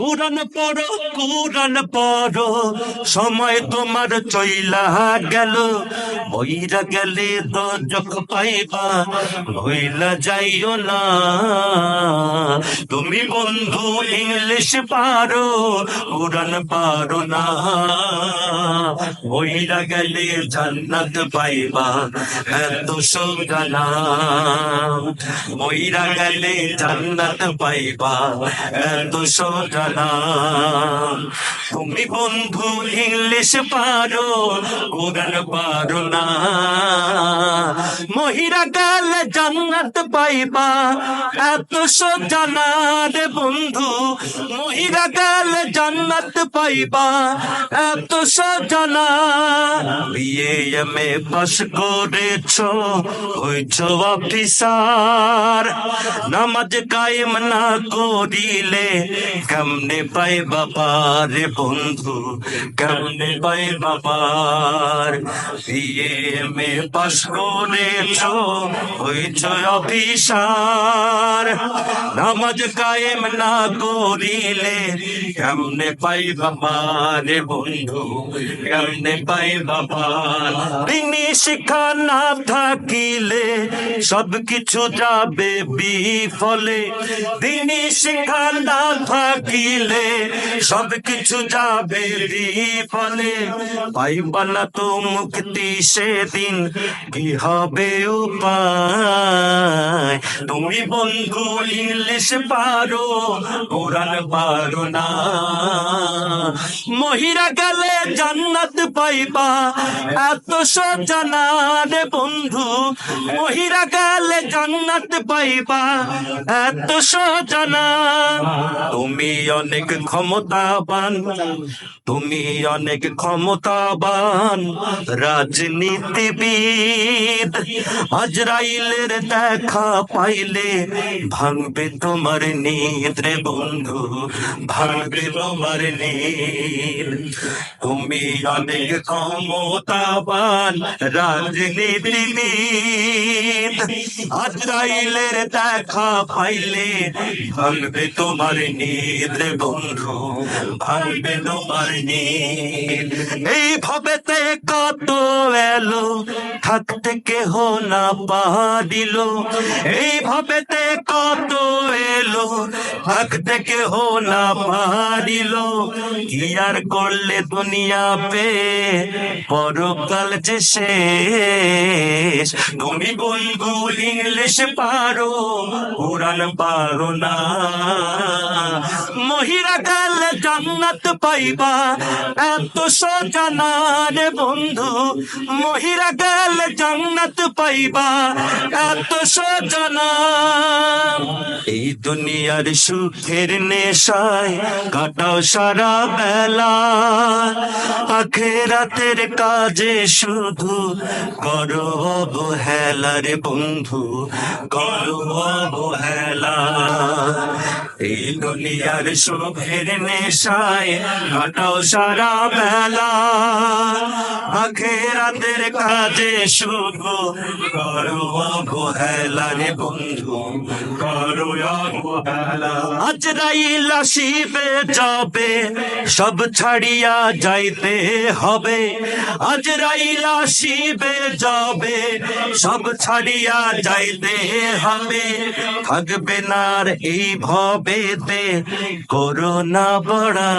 কোরআন পড়ো, কোরআন পড়ো, সময় তোমার চইলা গেল, বইরা গেলে দোজখ পাইবা, ভইলা যাইও না। তুমি বন্ধু ইংলিশ পারো, কোরআন পারো না, বইরা গেলে জান্নাত পাইবা, এত সোজা না। বইরা গেলে জান্নাত পাইবা, এত সোজা না। তুমি বন্ধু ইংলিশ পারো, কোরআন পারো না, মহিরা গেলে জান্নাত পাইবা, এত সোজা না রে বন্ধু। মহিরা গেলে জান্নাত পাইবা, এত সোজা না। বিয়ে এমএ পাস করেছো, হইছো অফিসার, নামাজ কায়েম না করিলে কেমনে পাইবা পার বন্ধু, কেমনে পাইবা পার। বিয়ে এমএ পাস করেছো, হইছো অফিসার, নামাজ কায়েম না করিলে কেমনে পাইবা পার বন্ধু, কেমনে পাইবা পার। দিনী শিক্ষা না থাকিলে সবকিছু যাবে বিফলে, দিনী শিক্ষা না থাকিলে সবকিছু যাবে বিফলে। পাইবা না তো মুক্তি সেদিন, কি হবে উপায়। তুমি বন্ধু ইংলিশ পারো, কোরআন পারো না, মহিরা গেলে জান্নাত পাইবা, এত সোজা না রে বন্ধু। মহিরা গেলে জান্নাত পাইবা, এত সোজা না। তুমি অনেক ক্ষমতাবান, তুমি অনেক ক্ষমতাবান রাজনীতিবিদ, আজরাইলের দেখা পাইলে ভাঙবে তোমার নিদ রে বন্ধু, ভাঙবে তোমার নিদ। তুমি অনেক ক্ষমতাবান রাজনীতিবিদ, আজরাইলের দেখা পাইলে ভাঙবে তোমার নিদ রে বন্ধু, ভাঙবে তোমার নিদ। এই ভবেতে কত এলো, থাকতে কেহ না পারিল, এই ভবেতে কত এলো, থাকতে কেহ না পারিল। কি আর করলে দুনিয়া পে, পরকাল যে শেষ। তুমি বন্ধু ইংলিশ পারো, কোরআন পারো না, মহিরা গেলে জান্নাত পাইবা, এত সোজা না রে বন্ধু। মহিরা গেলে জান্নাত পাইবা, এত সোজা না। এই দুনিয়ার সুখের নেশায় কাটাও সারা বেলা, আখেরাতের কাজে শুধু করো অবহেলা রে বন্ধু, করো অবহেলা। এই দুনিয়ার সুখের নেশায় কাটাও সারা বেলা, আখেরাতের কাজে শুধু করো অবহেলা রে বন্ধু, করো অবহেলা। আজরাইল আসিবে যাবে, সব ছাড়িয়া যাইতে হবে। আজরাইল আসিবে যাবে, সব ছাড়িয়া যাইতে হবে। থাকবে না আর এই ভবেতে করোনা বড়া।